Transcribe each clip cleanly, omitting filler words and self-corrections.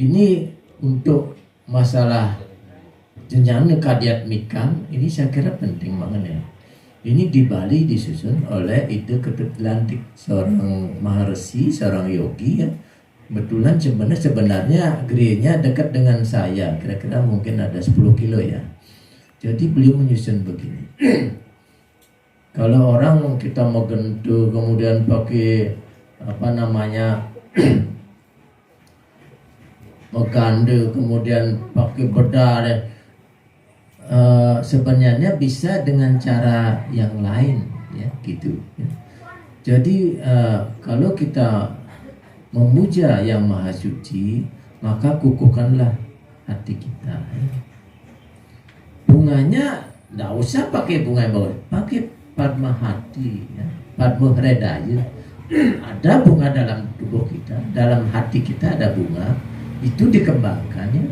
ini untuk masalah jenjang kadiatmikam ini saya kira penting banget ya. Ini di Bali disusun oleh Ida Ketutlantik, seorang maharsi, seorang yogi ya. Betulan sebenarnya gerenya dekat dengan saya, kira-kira mungkin ada 10 kilo ya. Jadi beliau menyusun begini. Kalau orang kita mau gentu kemudian pakai apa namanya megande kemudian pakai bedah sebenarnya bisa dengan cara yang lain ya gitu ya. Jadi kalau kita memuja yang maha suci maka kukuhkanlah hati kita ya. Bunganya tidak usah pakai bunga yang bagus, pakai padma hati ya. Padma hridaya. Ada bunga dalam tubuh kita, dalam hati kita ada bunga, itu dikembangkan ya.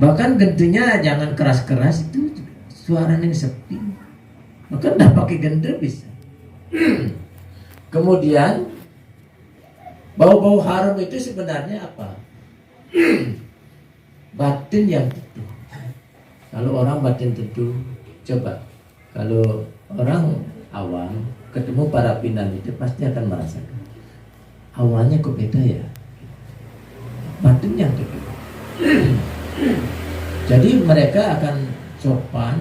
Bahkan gendernya jangan keras-keras, itu suaranya sepi. Maka tidak pakai gender bisa. Kemudian bau-bau harum itu sebenarnya apa? Batin yang teduh. Kalau orang batin teduh, coba kalau orang awam ketemu para pimpinan itu pasti akan merasakan awalnya kok beda ya, batin yang teduh. Jadi mereka akan sopan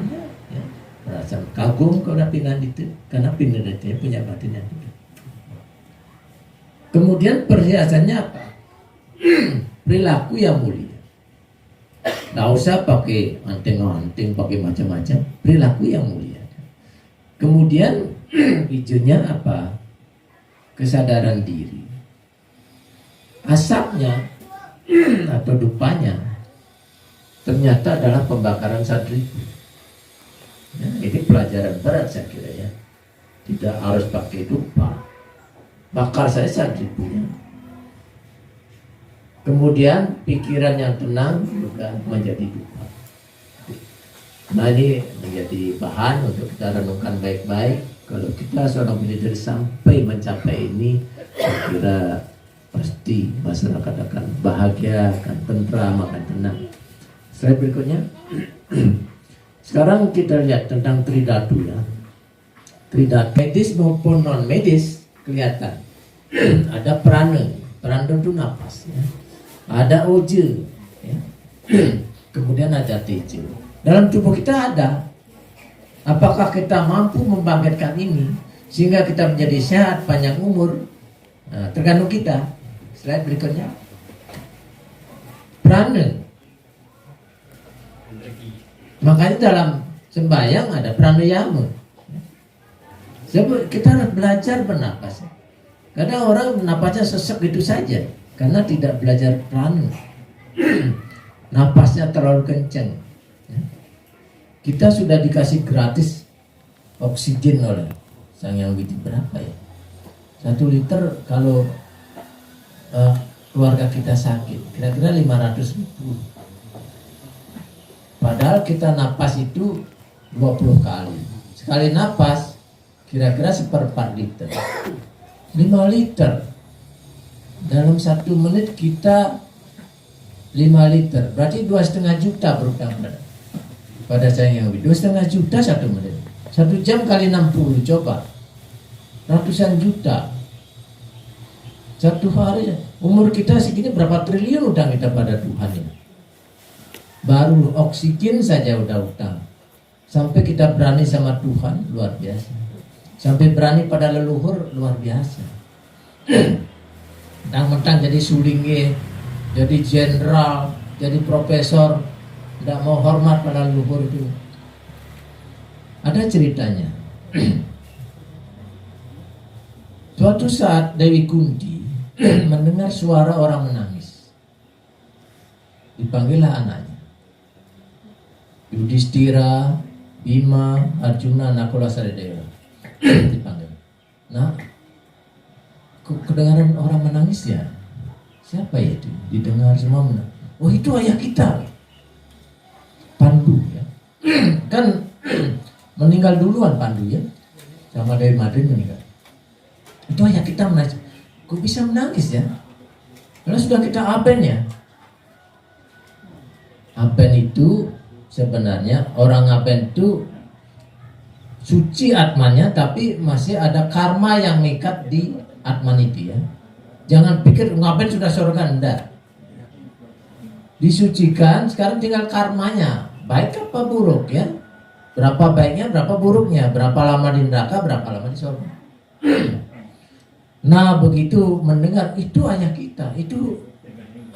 ya, merasa kagum kepada pimpinan itu karena pimpinan itu punya batin yang teduh. Kemudian perhiasannya apa? Perilaku yang mulia. Nggak usah pakai anting-anting, pakai macam-macam. Perilaku yang mulia. Kemudian hijaunya apa? Kesadaran diri. Asapnya atau dupanya ternyata adalah pembakaran sadribu. Ya, ini pelajaran berat saya kira ya. Tidak harus pakai dupa. Bakar saya sadribunya. Kemudian pikiran yang tenang juga menjadi dupa. Nah ini menjadi bahan untuk kita renungkan baik-baik. Kalau kita seorang leader sampai mencapai ini, saya kira pasti masyarakat akan bahagia, akan tentram, akan tenang. Slide berikutnya. Sekarang kita lihat tentang tridatu ya. Tridatu medis maupun non medis kelihatan. Ada prana, prana itu napas ya. Ada oja ya. Kemudian ada teja. Dalam tubuh kita ada. Apakah kita mampu membangkitkan ini sehingga kita menjadi sehat panjang umur? Nah, tergantung kita. Slide berikutnya. Prana. Makanya dalam sembahyang ada pranayama. Kita harus belajar bernapas. Kadang orang napasnya sesek gitu saja karena tidak belajar prana. Napasnya terlalu kencang. Kita sudah dikasih gratis oksigen oleh Sang Yang Widi berapa ya? 1 liter kalau keluarga kita sakit kira-kira 500.000. Padahal kita napas itu 20 kali. Sekali napas kira-kira 1/4 liter. 5 liter. Dalam 1 menit kita 5 liter. Berarti 2,5 juta berutang pada Sang Yang Widi. 2,5 juta 1 menit. 1 jam kali 60 coba. Ratusan juta. 1 hari. Umur kita segini berapa triliun utang kita pada Tuhan ini. Baru oksigen saja udah utang. Sampai kita berani sama Tuhan luar biasa. Sampai berani pada leluhur luar biasa. Mentang-mentang jadi sulingnya, jadi jenderal, jadi profesor, tidak mau hormat pada leluhur itu. Ada ceritanya. Suatu saat Dewi Kunti mendengar suara orang menangis. Dipanggillah anaknya. Yudhistira, Bima, Arjuna, Nakula, Sahadeva. Dipanggil. Nah, kedengaran orang menangis ya? Siapa ya itu? Didengar semua menangis. Oh itu ayah kita, Pandu ya. Kan meninggal duluan Pandu ya, sama Dewi Madrin meninggal. Itu ayah kita menangis. Kok bisa menangis ya? Karena sudah kita aben ya. Aben itu sebenarnya orang aben itu suci atmanya, tapi masih ada karma yang mengikat di atman itu ya. Jangan pikir ngaben sudah surga, enggak. Disucikan, sekarang tinggal karmanya, baik apa buruk ya. Berapa baiknya, berapa buruknya, berapa lama di neraka, berapa lama di surga. Nah begitu mendengar itu ayah kita, itu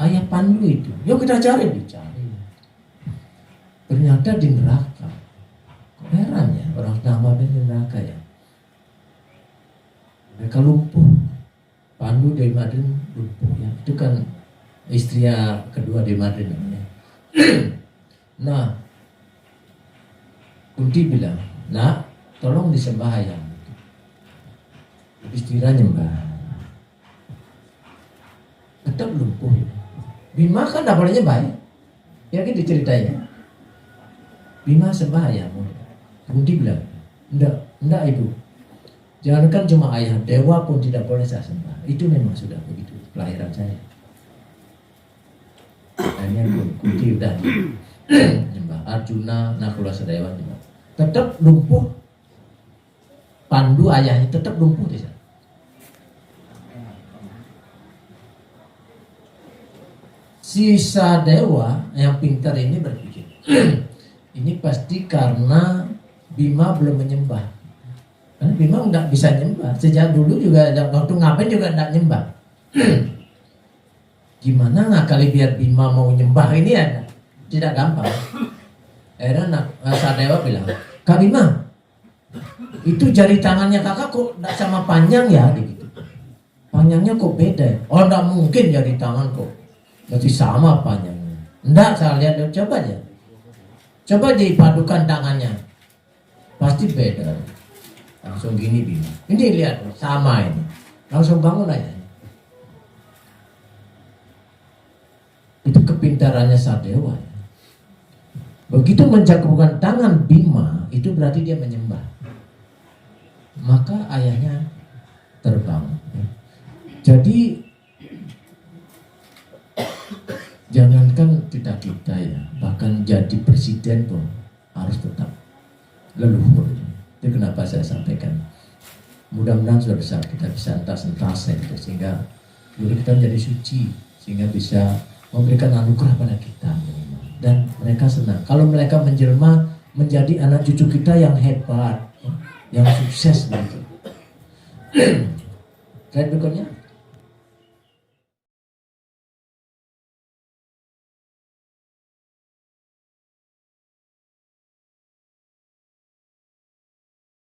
ayah Pandu itu, yuk kita cari, dicari. Ternyata di neraka. Kok heran ya orang nama di neraka ya. Mereka lumpuh. Pandu dari Madrin lumpuh ya. Itu kan istri kedua di Madrin namanya. Nah, Kunti bilang, nah tolong disembah ayam. Istira nyembah. Tetap lumpuh. Bima kan tidak boleh nyembah ya. Ya kan diceritain ya. Bima sembah ayam. Kunti bilang, enggak ibu. Jangankan cuma ayah, dewa pun tidak boleh saya sembah. Itu memang sudah begitu kelahiran saya. Akhirnya Kunti udah nyembah. Arjuna, Nakula Sedewa nyembah. Tetap lumpuh. Pandu ayahnya tetap lumpuh di sana. Sisa dewa yang pintar ini berpikir, ini pasti karena Bima belum menyembah. Karena Bima nggak bisa nyembah. Sejak dulu juga waktu ngapain juga nggak nyembah. Gimana nggak kali biar Bima mau nyembah ini ya? Tidak gampang. Akhirnya Sadewa bilang, Kak Bima, itu jari tangannya kakak kok nggak sama panjang ya? Gitu. Panjangnya kok beda? Oh nggak mungkin jari tangan kok. Berarti sama panjangnya. Enggak, saya lihat, coba aja. Coba dipadukan tangannya. Pasti beda. Langsung gini Bima. Ini lihat, sama ini. Langsung bangun aja. Itu kepintarannya Sadewa. Begitu mencakupan tangan Bima, itu berarti dia menyembah. Maka ayahnya terbang. Jadi jangankan kita ya, bahkan jadi presiden pun harus tetap leluhur. Itu kenapa saya sampaikan. Mudah-mudahan sudah besar kita bisa entas-entas gitu, sehingga diri kita menjadi suci, sehingga bisa memberikan anugerah pada kita. Dan mereka senang. Kalau mereka menjelma menjadi anak cucu kita yang hebat, yang sukses gitu. Slide berikutnya.